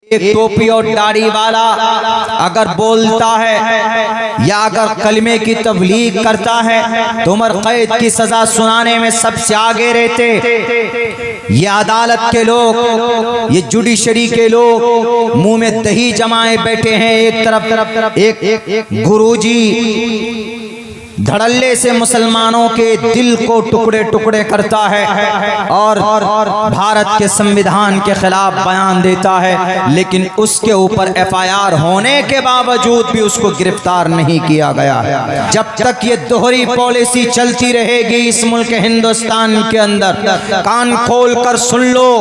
एक टोपी और दाढ़ी वाला अगर बोलता है या अगर कलमे की तबलीग करता है तो उम्र कैद की सजा सुनाने में सबसे आगे रहते। ये अदालत के लोग, ये जुडिशरी के लोग मुंह में दही जमाए बैठे हैं। एक तरफ एक गुरुजी धड़ल्ले से मुसलमानों के दिल को टुकड़े टुकड़े करता है और भारत के संविधान के खिलाफ बयान देता है, लेकिन उसके ऊपर FIR होने के बावजूद भी उसको गिरफ्तार नहीं किया गया। जब तक ये दोहरी पॉलिसी चलती रहेगी इस मुल्क हिंदुस्तान के अंदर, कान खोल कर सुन लो,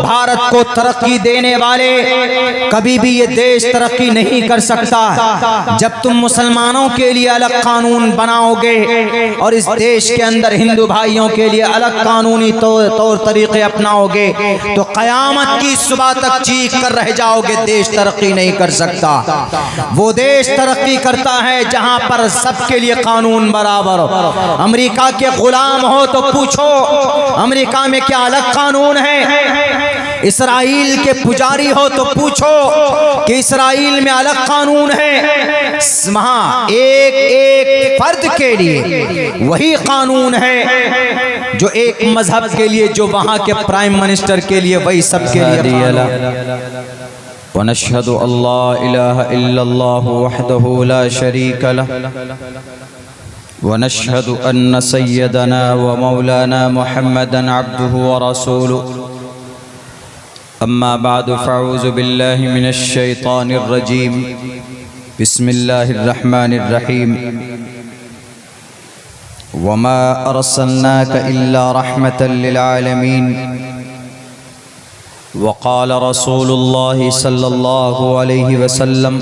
भारत को तरक्की देने वाले कभी भी ये देश तरक्की नहीं कर सकता। जब तुम मुसलमानों के लिए अलग कानून बनाओगे और इस देश के अंदर हिंदू भाइयों के लिए अलग कानूनी तौर तरीके अपनाओगे तो कयामत की सुबह तक चीख कर रह जाओगे। देश तरक्की नहीं कर सकता। वो देश तरक्की करता है जहां पर सबके लिए कानून बराबर हो। अमेरिका के गुलाम हो तो पूछो अमेरिका में क्या अलग कानून है? इस्राइल के पुजारी हो तो पूछो कि इस्राइल में अलग कानून है। वहां एक एक फर्द के लिए वही कानून है जो एक मजहब के लिए, जो वहां के प्राइम मिनिस्टर के लिए, वही सबके लिए। वनशहदु अल्ला इलाहा इल्लल्लाहु वहदहु ला शरीका लह वनशहदु अन्न सय्यदना व मौलाना मुहम्मदन अब्दुहु व रसूलुहु अम्मा बादु फ़अऊज़ु बिल्लाहि मिनश शैतानिर रजीम बिस्मिल्लाहिर रहमानिर रहीम वमा अरसलनाका इल्ला रहमतल लिल आलमीन वक़ाल रसूलुल्लाहि सल्लल्लाहु अलैहि वसल्लम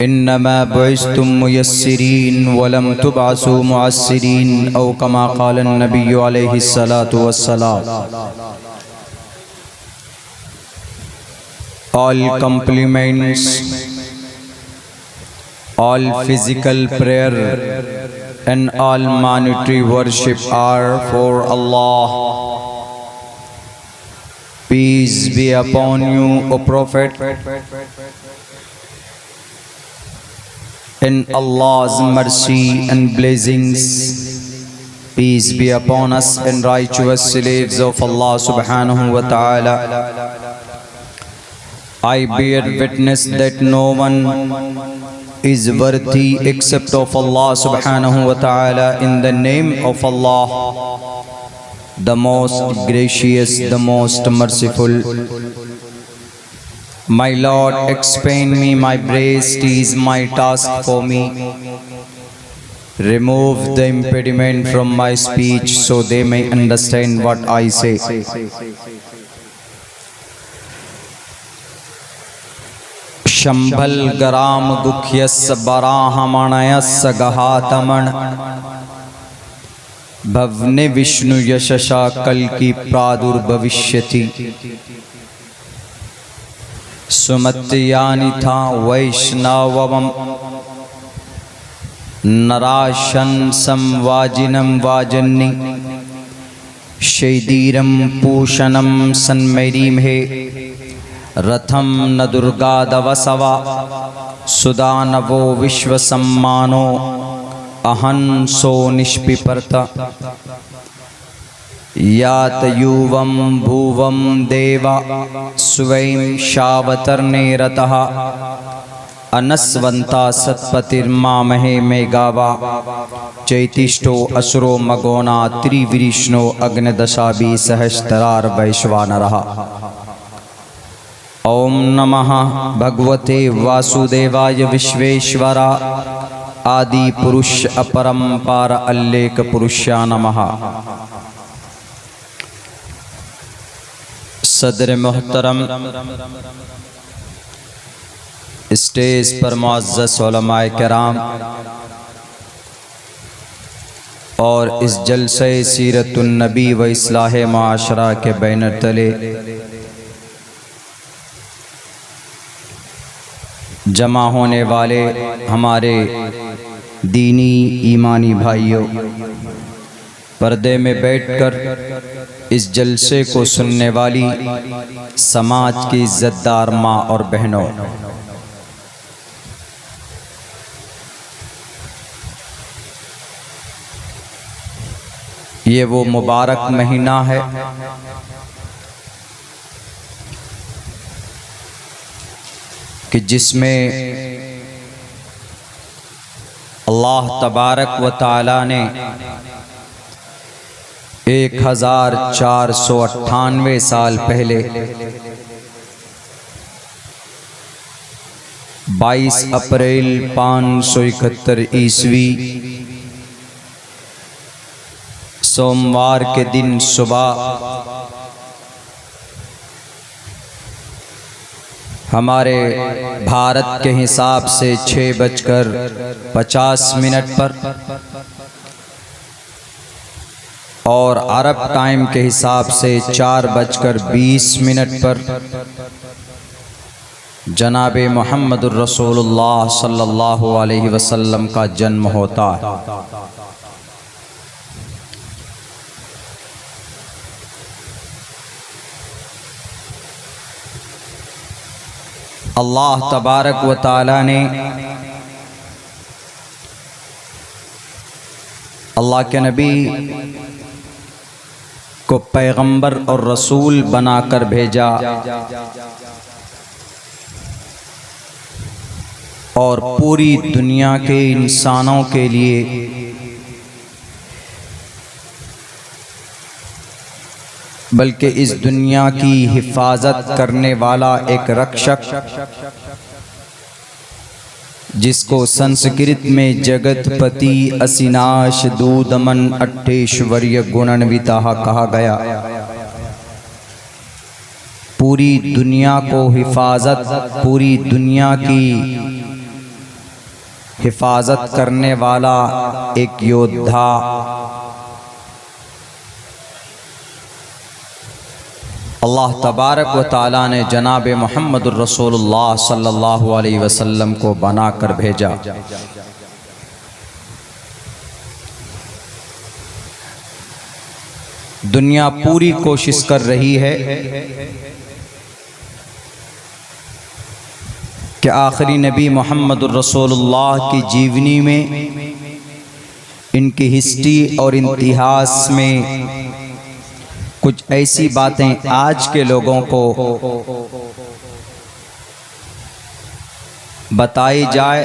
इन्नमा बुइस्तुम मुयस्सिरीन वलम तुबअसू मुअस्सिरीन औ कमा क़ाल नबिय्यु अलैहि सलातु वस्सलाम। All compliments, all physical prayer and all monetary worship are for Allah. Peace be upon you, O Prophet, and Allah's mercy and blessings. Peace be upon us and righteous slaves of Allah subhanahu wa ta'ala. I bear witness that no one is worthy except of Allah subhanahu wa ta'ala. In the name of Allah, the most gracious, the most merciful. My Lord, expand me my breast is my task for me. Remove the impediment from my speech so they may understand what I say. Shambhal ग्राम गुख्यस्य बराहमणयस्य गहातमण भवने विष्णु यशसा कल की प्रादुर्भविष्यति सुमत्यानि था वैष्णवम नराशन संवाजिनम वाजन्नि शैदीरम पूषणम सन्मैरीम है रथम न दुर्गादवसवा सुदानवो विश्वसम्मानो अहंसो निष्पिपर्त यात युवम भुवम देवा स्वयं शावतर्णे रतः अनस्वंता सत्पतिर्मामहे मेगावा चैतिष्ठो असुरो मगोना त्रिविष्णो अग्नदशाभि सहस्त्रार वैश्वानरः। ओम नमः भगवते वासुदेवाय विश्वेश्वरा आदि पुरुष अपरंपार अल्लेख पुरुषा नमः। सदर मोहतरम, स्टेज पर मुअज़्ज़ज़ उलमाए किराम और इस जलसे सीरतुन नबी व इस्लाह माशरा के बैनर तले जमा होने वाले हमारे दीनी ईमानी भाइयों, पर्दे में बैठकर इस जलसे को सुनने वाली समाज की इज्जतदार माँ और बहनों, ये वो मुबारक महीना है कि जिसमें अल्लाह तबारक व तआला ने 1498 साल पहले 22 अप्रैल 571 ईस्वी सोमवार के दिन सुबह हमारे भारत के हिसाब से 6:50 पर और अरब टाइम के हिसाब से 4:20 पर जनाबे मोहम्मदुर रसूलुल्लाह सल्लल्लाहु अलैहि वसल्लम का जन्म होता है। अल्लाह तबारक व तआला ने अल्लाह के नबी को पैगंबर और रसूल बनाकर भेजा और पूरी दुनिया के इंसानों के लिए बल्कि इस दुनिया की हिफाजत करने वाला एक रक्षक, जिसको संस्कृत में जगतपति असिनाश दूदमन अट्ठेश्वर्य गुणान्विता कहा गया, पूरी दुनिया को पूरी दुनिया की हिफाजत करने वाला एक योद्धा, अल्लाह तबारक व तआला ने जनाबे मोहम्मदुर रसूलुल्लाह सल्लल्लाहु अलैहि वसल्लम को बनाकर भेजा। दुनिया पूरी कोशिश कर रही है कि आखिरी नबी मोहम्मदुर रसूलुल्लाह की जीवनी में, इनकी हिस्ट्री और इतिहास में कुछ ऐसी बातें आज के लोगों को बताई जाए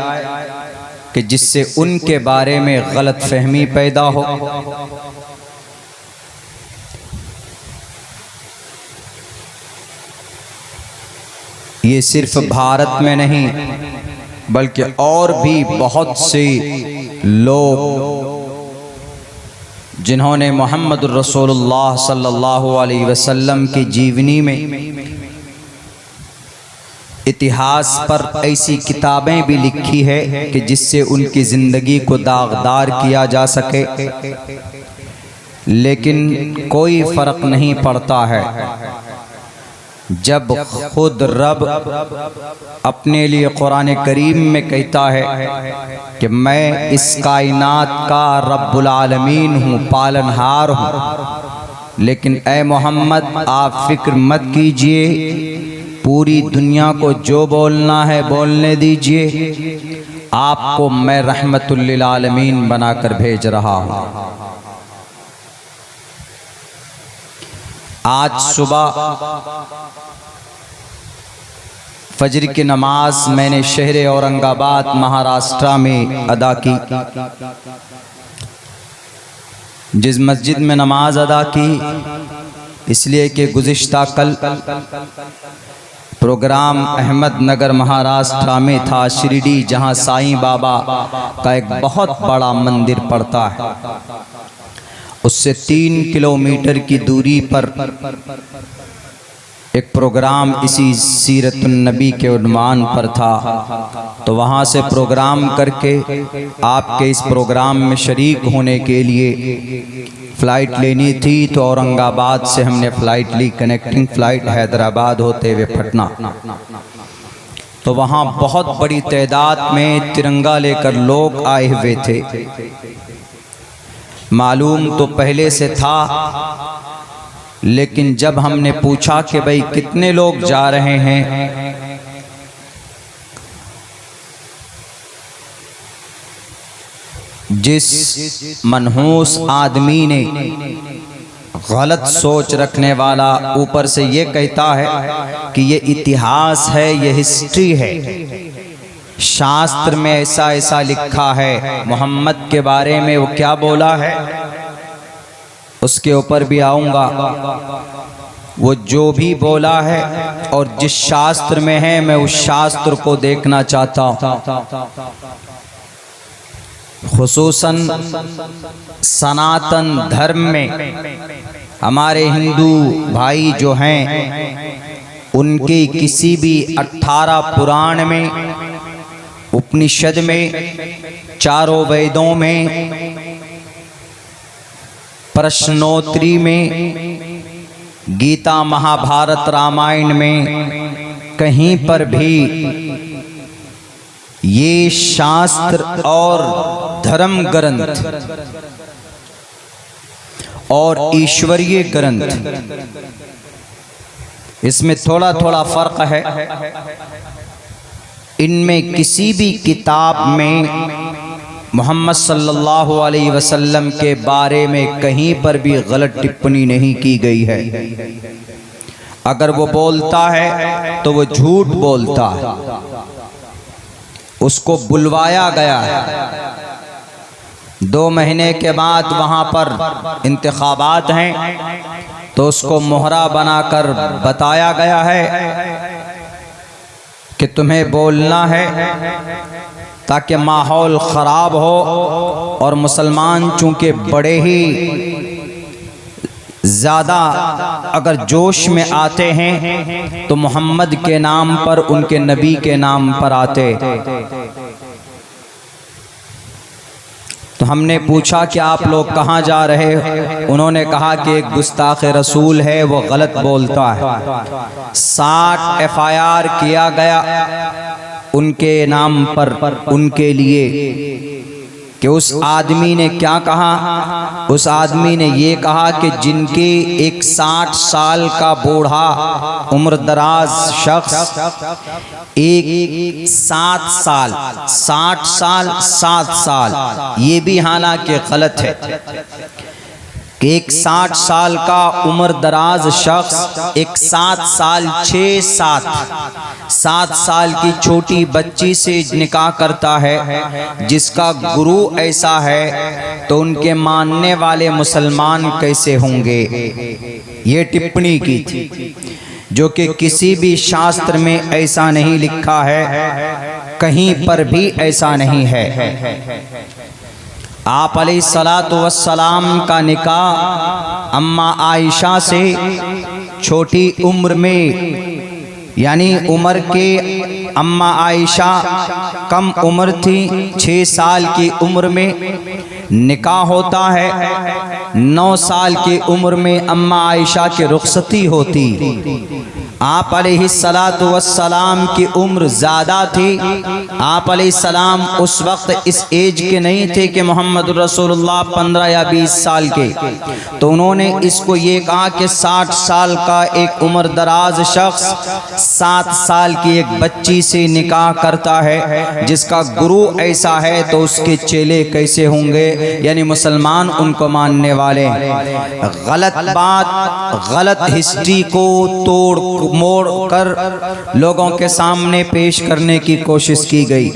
कि जिससे उनके बारे में गलतफहमी पैदा हो। ये सिर्फ भारत में नहीं बल्कि और भी बहुत से लोग जिन्होंने मोहम्मदुर रसूलुल्लाह सल्लल्लाहु अलैहि वसल्लम की जीवनी में इतिहास पर ऐसी किताबें भी लिखी है कि जिससे उनकी ज़िंदगी को दागदार किया जा सके, लेकिन कोई फ़र्क नहीं पड़ता है जब खुद रब अपने लिए कुरान करीम में कहता है कि मैं इस कायनात का रब्बुल आलमीन हूँ, पालनहार हूँ। लेकिन ए मोहम्मद आप फिक्र मत कीजिए, पूरी दुनिया को जो बोलना है बोलने दीजिए, आपको मैं रहमतुल लिल आलमीन बनाकर भेज रहा हूँ। आज सुबह फजर की नमाज मैंने शहर औरंगाबाद महाराष्ट्र में अदा की। जिस मस्जिद में नमाज अदा की इसलिए कि गुज़िश्ता कल प्रोग्राम अहमदनगर महाराष्ट्र में था, शिरडी, जहां साईं बाबा का एक बहुत बड़ा मंदिर पड़ता है। उससे 3 किलोमीटर की दूरी पर एक प्रोग्राम इसी सीरतुन नबी के उन्वान पर था, तो वहाँ से प्रोग्राम करके आपके इस प्रोग्राम में शरीक होने के लिए फ़्लाइट लेनी थी। तो औरंगाबाद से हमने फ़्लाइट ली, कनेक्टिंग फ़्लाइट हैदराबाद होते हुए पटना। तो वहाँ बहुत बड़ी तादाद में तिरंगा लेकर लोग आए हुए थे। मालूम तो पहले से था, लेकिन जब हमने पूछा कि भाई कितने लोग जा रहे हैं, जिस मनहूस आदमी ने गलत सोच रखने वाला ऊपर से ये कहता है कि ये इतिहास है, ये हिस्ट्री है, शास्त्र में ऐसा ऐसा लिखा है, मोहम्मद के बारे में वो क्या बोला है उसके ऊपर भी आऊँगा। वो जो भी बोला है और जिस शास्त्र में है मैं उस शास्त्र को देखना चाहता हूँ। खुसूसन सनातन धर्म में हमारे हिंदू भाई जो हैं उनके किसी भी 18 पुराण में, उपनिषद में, चारों वेदों में, प्रश्नोत्तरी में, गीता महाभारत रामायण में कहीं पर भी ये शास्त्र और धर्म ग्रंथ और ईश्वरीय ग्रंथ, इसमें थोड़ा थोड़ा फर्क है। इनमें किसी भी किताब में मोहम्मद सल्लल्लाहु अलैहि वसल्लम के बारे में कहीं पर भी गलत टिप्पणी नहीं की गई है। अगर वो बोलता है तो वो झूठ बोलता है, उसको बुलवाया गया है। 2 महीने के बाद वहाँ पर इंतखाबात हैं तो उसको मोहरा बनाकर बताया गया है कि तुम्हें बोलना है ताकि माहौल ख़राब हो, और मुसलमान चूँकि बड़े ही ज़्यादा अगर जोश में आते हैं तो मोहम्मद के नाम पर, उनके नबी के नाम पर आते। तो हमने पूछा कि आप लोग कहाँ जा रहे हो? उन्होंने कहा कि एक गुस्ताख रसूल है, वो गलत बोलता है। 60 FIR किया गया उनके नाम पर, उनके लिए, कि उस आदमी ने क्या कहा? उस आदमी ने ये कहा कि जिनके एक 60 साल का बूढ़ा उम्र दराज शख्स एक 7 साल, 60 साल 7 साल, ये भी हालांकि गलत है कि एक 60 साल का उम्र दराज शख्स एक 7 साल 7 साल की छोटी बच्ची से निकाह करता है, जिसका गुरु ऐसा है तो उनके मानने वाले मुसलमान कैसे होंगे? ये टिप्पणी की थी, जो कि किसी भी शास्त्र में ऐसा नहीं लिखा है, कहीं पर भी ऐसा नहीं है। आप अलैहिस्सलातु वस्सलाम का निकाह अम्मा आयशा से छोटी उम्र में, यानी उम्र के अम्मा आयशा कम उम्र थी, 6 साल की उम्र में निकाह होता है। 9 साल की उम्र में अम्मा आयशा की रुखसती होती। आप अलैहिस्सलातु वस्सलाम की उम्र ज़्यादा थी। आप अलैहिस्सलाम उस वक्त इस एज के नहीं थे कि मोहम्मद रसूलुल्लाह 15 या 20 साल के, तो उन्होंने इसको ये कहा कि 60 साल का एक उम्र दराज शख्स 7 साल की एक बच्ची से निकाह करता है, जिसका गुरु ऐसा है तो उसके चेले कैसे होंगे, यानी मुसलमान उनको मानने वाले। गलत बात, गलत हिस्ट्री को तोड़ मोड़ कर लोगों के सामने पेश करने की कोशिश की गई।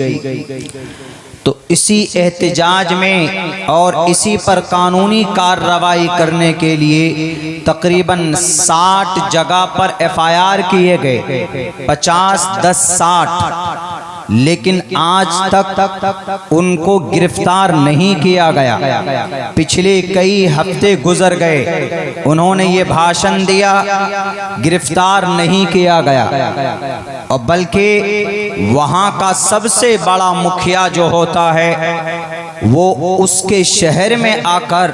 तो इसी एहतिजाज में और इसी पर कानूनी कार्रवाई करने के लिए तकरीबन 60 जगह पर FIR किए गए, 50, 10, 60, लेकिन आज तक उनको गिरफ्तार नहीं किया गया। पिछले कई हफ्ते गुजर गए, उन्होंने ये भाषण दिया, गिरफ्तार नहीं किया गया, और बल्कि वहाँ का सबसे बड़ा मुखिया जो होता है वो उसके शहर में आकर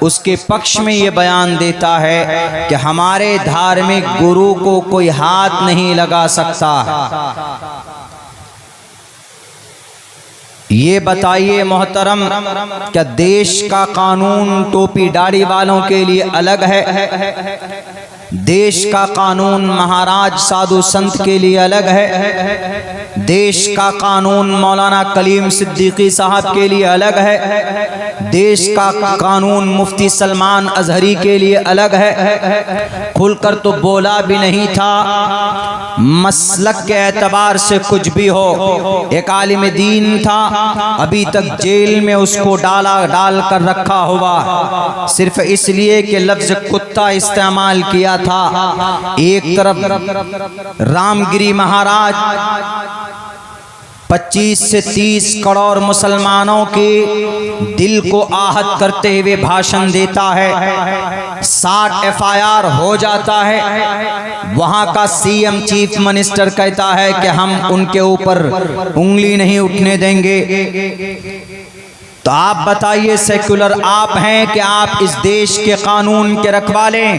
उसके पक्ष में ये बयान देता है कि हमारे धार्मिक गुरु को कोई हाथ नहीं लगा सकता। ये बताइए मोहतरम, क्या देश का कानून टोपी दाढ़ी वालों के लिए अलग है? देश का कानून महाराज साधु संत के लिए अलग है? देश का कानून मौलाना कलीम सिद्दीकी साहब के लिए अलग है? देश का कानून मुफ्ती सलमान अजहरी के लिए अलग है? खुलकर तो बोला भी नहीं था। मसलक के एतबार से कुछ भी हो, एक आलिम दीन था, अभी तक जेल में उसको डाल कर रखा हुआ सिर्फ इसलिए कि लफ्ज कुत्ता इस्तेमाल किया था। एक तरफ रामगिरी महाराज 25 से 30 करोड़ मुसलमानों के दिल को आहत करते हुए भाषण देता है, 60 FIR हो जाता है। वहां का CM चीफ मिनिस्टर कहता है कि हम उनके ऊपर उंगली नहीं उठने देंगे। तो आप बताइए, सेक्युलर आप हैं कि आप इस देश के कानून के रखवाले?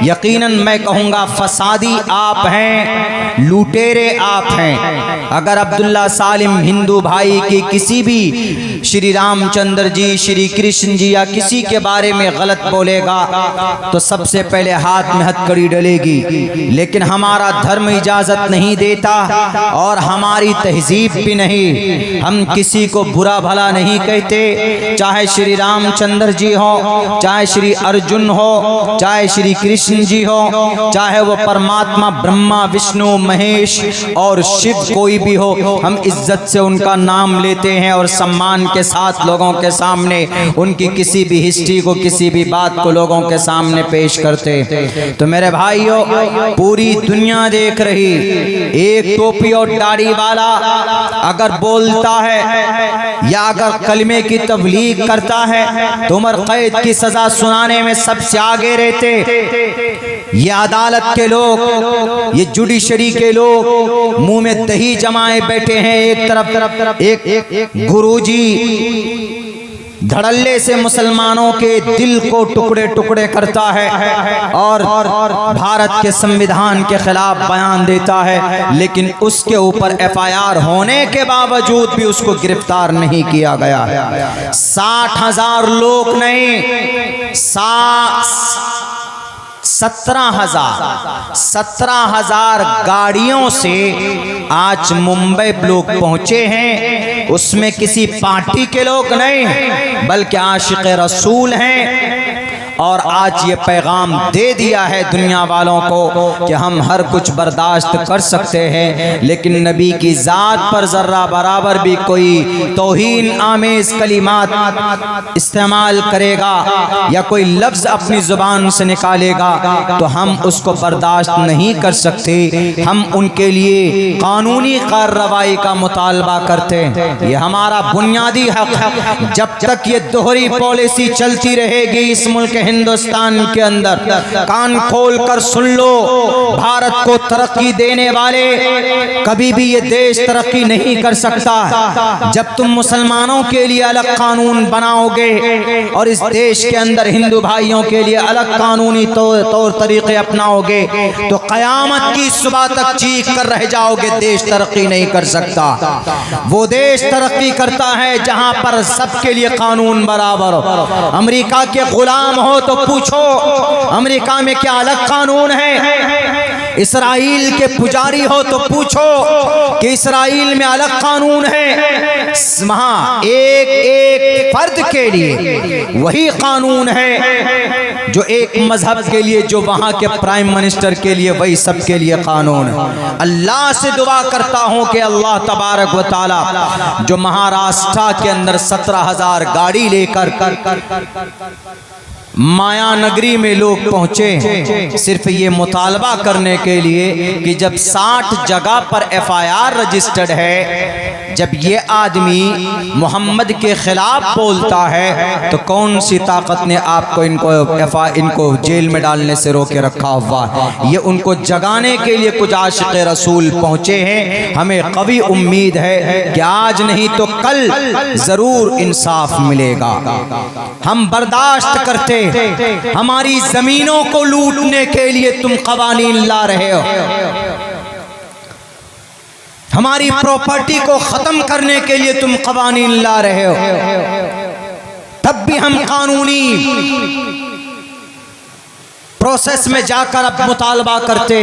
यकीनन मैं कहूँगा फसादी आप हैं, लुटेरे आप हैं। अगर अब्दुल्ला सालिम हिंदू भाई की किसी भी श्री रामचंद्र जी, श्री कृष्ण जी या किसी के बारे में गलत बोलेगा तो सबसे पहले हाथ में हथकड़ी डलेगी। लेकिन हमारा धर्म इजाज़त नहीं देता और हमारी तहजीब भी नहीं। हम किसी को बुरा भला नहीं कहते, चाहे श्री रामचंद्र जी हो, चाहे श्री अर्जुन हो, चाहे श्री कृष्ण जी हो, चाहे वो परमात्मा ब्रह्मा विष्णु महेश और शिव कोई भी हो, हम इज्जत से उनका नाम लेते हैं और सम्मान के साथ लोगों के सामने उनकी किसी भी हिस्ट्री को, किसी भी बात को लोगों के सामने पेश करते। तो मेरे भाइयों, पूरी दुनिया देख रही, एक टोपी और दाढ़ी वाला अगर बोलता है या अगर कलमे की तबलीग करता है तो उम्र कैद की सजा सुनाने में सबसे आगे रहते। ये अदालत के लोग, ये जुडिशरी के लोग मुंह में दही जमाए बैठे हैं। एक तरफ एक गुरुजी धड़ल्ले से मुसलमानों के दिल को टुकड़े टुकड़े करता है और भारत के संविधान के खिलाफ बयान देता है, लेकिन उसके ऊपर FIR होने के बावजूद भी उसको गिरफ्तार नहीं किया गया। 60,000 लोग नहीं, 17,000 गाड़ियों से आज मुंबई लोग पहुंचे हैं। उसमें किसी पार्टी के लोग नहीं बल्कि आशिक़ रसूल हैं। और आज ये पैगाम दे दिया है दुनिया वालों को कि हम हर कुछ बर्दाश्त कर सकते हैं, लेकिन नबी की ज़ात पर ज़र्रा बराबर भी कोई तौहीन आमेज़ कलिमात इस्तेमाल करेगा या कोई लफ्ज़ अपनी ज़ुबान से निकालेगा तो हम उसको बर्दाश्त नहीं कर सकते। हम उनके लिए कानूनी कार्रवाई का मुतालबा करते हैं। ये हमारा बुनियादी हक है। जब तक ये दोहरी पॉलिसी चलती रहेगी इस मुल्क हिंदुस्तान के अंदर, कान खोल कर सुन लो, भारत को तरक्की देने वाले कभी भी ये देश तरक्की नहीं कर सकता। जब तुम मुसलमानों के लिए अलग कानून बनाओगे और इस देश के अंदर हिंदू भाइयों के लिए अलग कानूनी तौर तरीके अपनाओगे तो कयामत की सुबह तक चीख कर रह जाओगे, देश तरक्की नहीं कर सकता। वो देश तरक्की करता है जहां पर सबके लिए कानून बराबर हो। अमेरिका के गुलाम हो तो पूछो अमेरिका में क्या अलग कानून है? इस्राइल के पुजारी हो तो पूछो कि इस्राइल में अलग कानून है। वहां एक एक फर्द के लिए वही कानून है जो एक मजहब के लिए, जो वहां के प्राइम मिनिस्टर के लिए, वही सबके लिए कानून है। अल्लाह से दुआ करता हूं कि अल्लाह तबारक व तआला जो महाराष्ट्र के अंदर 17,000 गाड़ी लेकर माया नगरी में लोग पहुंचे सिर्फ ये मुतालबा करने के लिए कि जब 60 जगह पर FIR रजिस्टर्ड है, जब ये आदमी मोहम्मद के खिलाफ बोलता है तो कौन सी ताकत ने आपको इनको जेल में डालने से रोके रखा हुआ है? ये उनको जगाने के लिए कुछ आशिक़ रसूल पहुंचे हैं। हमें कभी उम्मीद है कि आज नहीं तो कल जरूर इंसाफ मिलेगा। हम बर्दाश्त करते, हमारी जमीनों को लूटने के लिए तुम कवानीन ला रहे हो। हमारी प्रॉपर्टी को खत्म करने के लिए तुम कवानीन ला रहे हो, तब भी हम कानूनी प्रोसेस में जाकर अब मुतालबा करते